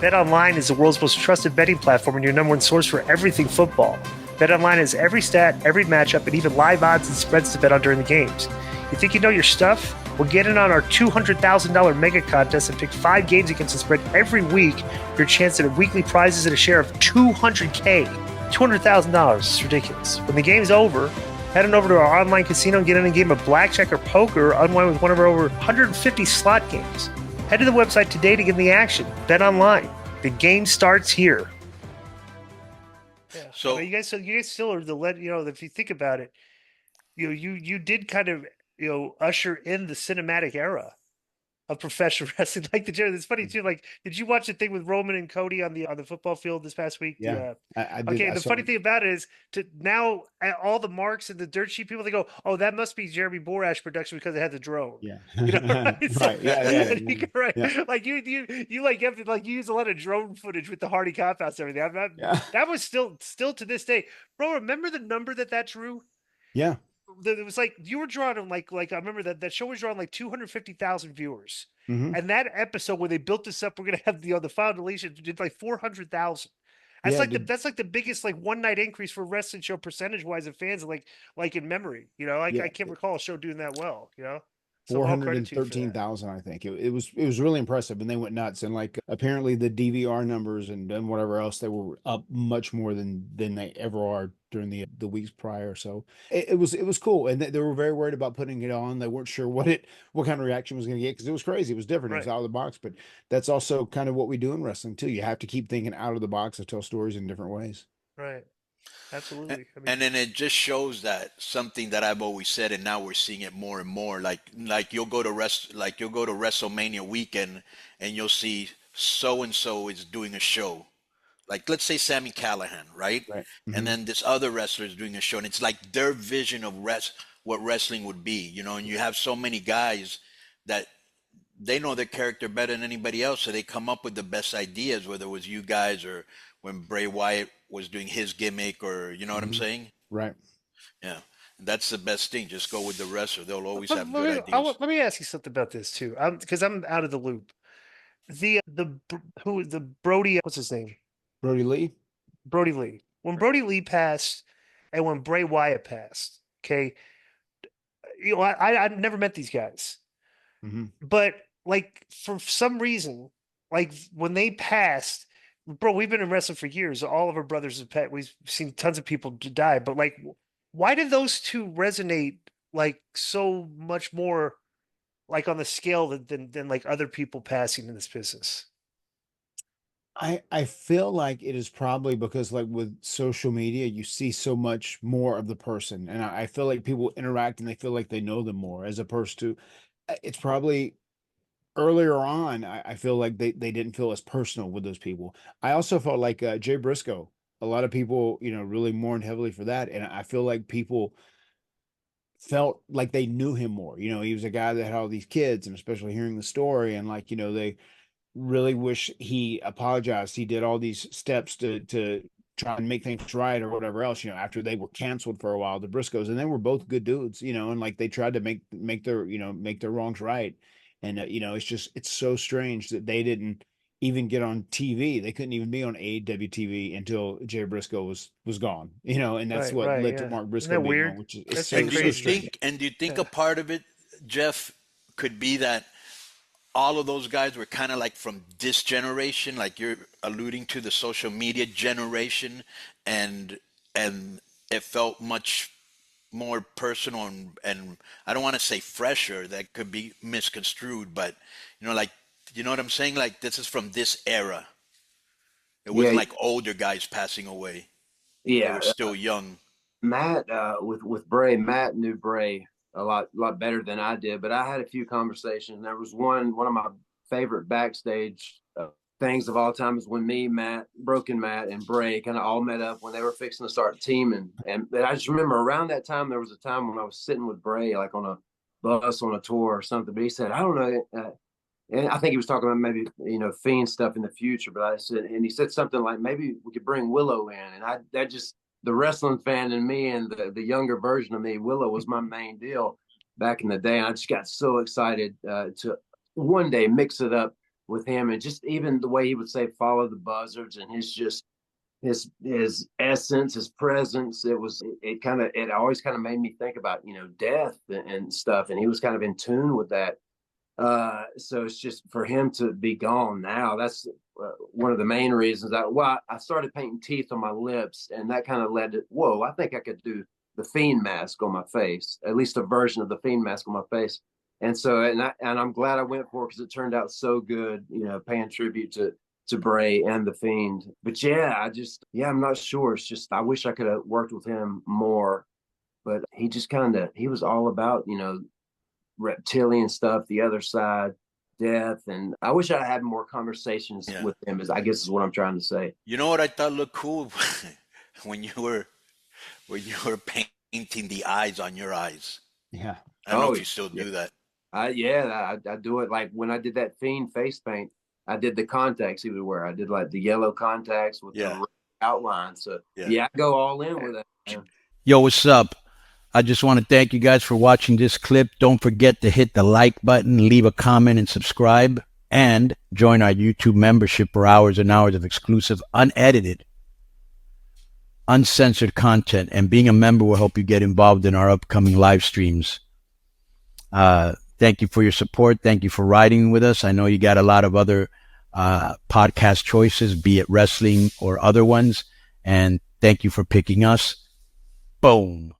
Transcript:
BetOnline is the world's most trusted betting platform and your number one source for everything football. BetOnline has every stat, every matchup, and even live odds and spreads to bet on during the games. You think you know your stuff? Well, get in on our $200,000 mega contest and pick 5 games against the spread every week for your chance at weekly prizes and a share of $200K. $200,000. It's ridiculous. When the game's over, head on over to our online casino and get in a game of blackjack or poker or unwind with one of our over 150 slot games. Head to the website today to get in the action. Bet online. The game starts here. Yeah. So you guys still are if you think about it, you did kind of usher in the cinematic era of professional wrestling. Like it's funny too. Like, did you watch the thing with Roman and Cody on the football field this past week? Yeah, I did. Okay, the funny thing about it is to now all the marks and the dirt sheet people, they go, "Oh, that must be Jeremy Borash production because it had the drone." Yeah, right? right. Yeah. Right. Yeah. Like you have to you use a lot of drone footage with the Hardy compounds and everything. That was still to this day, bro. Remember the number that drew? Yeah. It was like you were drawing on like I remember that show was drawing like 250,000 viewers, and that episode where they built this up, we're gonna have the final deletion did like 400,000. That's like the biggest like one night increase for a wrestling show percentage wise of fans like in memory. I can't recall a show doing that well. So all credit to you for that. 413,000, I think. It was really impressive, and they went nuts. And like apparently the DVR numbers and whatever else, they were up much more than they ever are during the weeks prior. So it was cool, and they were very worried about putting it on. They weren't sure what kind of reaction was going to get because it was crazy. It was different. It was out of the box, but that's also kind of what we do in wrestling too. You have to keep thinking out of the box to tell stories in different ways. Right. Absolutely. And then it just shows that something that I've always said, and now we're seeing it more and more. Like you'll go to WrestleMania weekend, and you'll see so and so is doing a show. Like let's say Sami Callihan, right? Mm-hmm. And then this other wrestler is doing a show, and it's like their vision of what wrestling would be, And you have so many guys that they know their character better than anybody else, so they come up with the best ideas, whether it was you guys or when Bray Wyatt was doing his gimmick, or you know what I'm saying? Right. Yeah. That's the best thing. Just go with the wrestler. They'll always have good ideas. Let me ask you something about this too, because I'm out of the loop. The Brody, what's his name? Brody Lee. Brody Lee. When Brody Lee passed, and when Bray Wyatt passed, okay, I never met these guys, but like for some reason, like when they passed. Bro, we've been in wrestling for years. All of our brothers have passed. We've seen tons of people die. But like, why did those two resonate like so much more, like on the scale than like other people passing in this business? I feel like it is probably because like with social media, you see so much more of the person, and I feel like people interact and they feel like they know them more, as opposed to it's probably earlier on, I feel like they didn't feel as personal with those people. I also felt like Jay Briscoe. A lot of people, really mourned heavily for that, and I feel like people felt like they knew him more. He was a guy that had all these kids, and especially hearing the story, and like they really wish he apologized. He did all these steps to try and make things right or whatever else. After they were canceled for a while, the Briscoes, and they were both good dudes. And like they tried to make their wrongs right. And, it's so strange that they didn't even get on TV. They couldn't even be on AEW TV until Jay Briscoe was gone, and that's what led to Mark Briscoe being weird? on, which is That's so crazy. Do you think a part of it, Jeff, could be that all of those guys were kind of like from this generation, like you're alluding to the social media generation, and it felt much more personal and I don't want to say fresher, that could be misconstrued, but like, you know what I'm saying? Like this is from this era. It wasn't like older guys passing away. Yeah, they were still young. Matt, with Bray, Matt knew Bray a lot better than I did, but I had a few conversations. There was one of my favorite backstage things of all time is when Broken Matt, and Bray kind of all met up when they were fixing to start teaming. And I just remember around that time, there was a time when I was sitting with Bray, like on a bus on a tour or something, but he said, I don't know. And I think he was talking about maybe, Fiend stuff in the future, but he said something like, maybe we could bring Willow in. And the wrestling fan in me and the younger version of me, Willow was my main deal back in the day. And I just got so excited to one day mix it up with him, and just even the way he would say "follow the buzzards" and his essence, his presence. It always kind of made me think about death and stuff, and he was kind of in tune with that. So it's just for him to be gone now. That's one of the main reasons. I started painting teeth on my lips, and that kind of led to, whoa, I think I could do the Fiend mask on my face, at least a version of the Fiend mask on my face. And so, I'm glad I went for it because it turned out so good. Paying tribute to Bray and the Fiend. But yeah, I'm not sure. It's just I wish I could have worked with him more, but he was all about reptilian stuff, the other side, death, and I wish I had more conversations with him. I guess is what I'm trying to say. You know what I thought looked cool when you were painting the eyes on your eyes. Yeah. I don't know if you still do that. I do it, like when I did that Fiend face paint. I did the contacts he would wear. I did like the yellow contacts with the red outline. So I go all in with that. Man. Yo, what's up? I just want to thank you guys for watching this clip. Don't forget to hit the like button, leave a comment, and subscribe. And join our YouTube membership for hours and hours of exclusive, unedited, uncensored content. And being a member will help you get involved in our upcoming live streams. Thank you for your support. Thank you for riding with us. I know you got a lot of other podcast choices, be it wrestling or other ones. And thank you for picking us. Boom.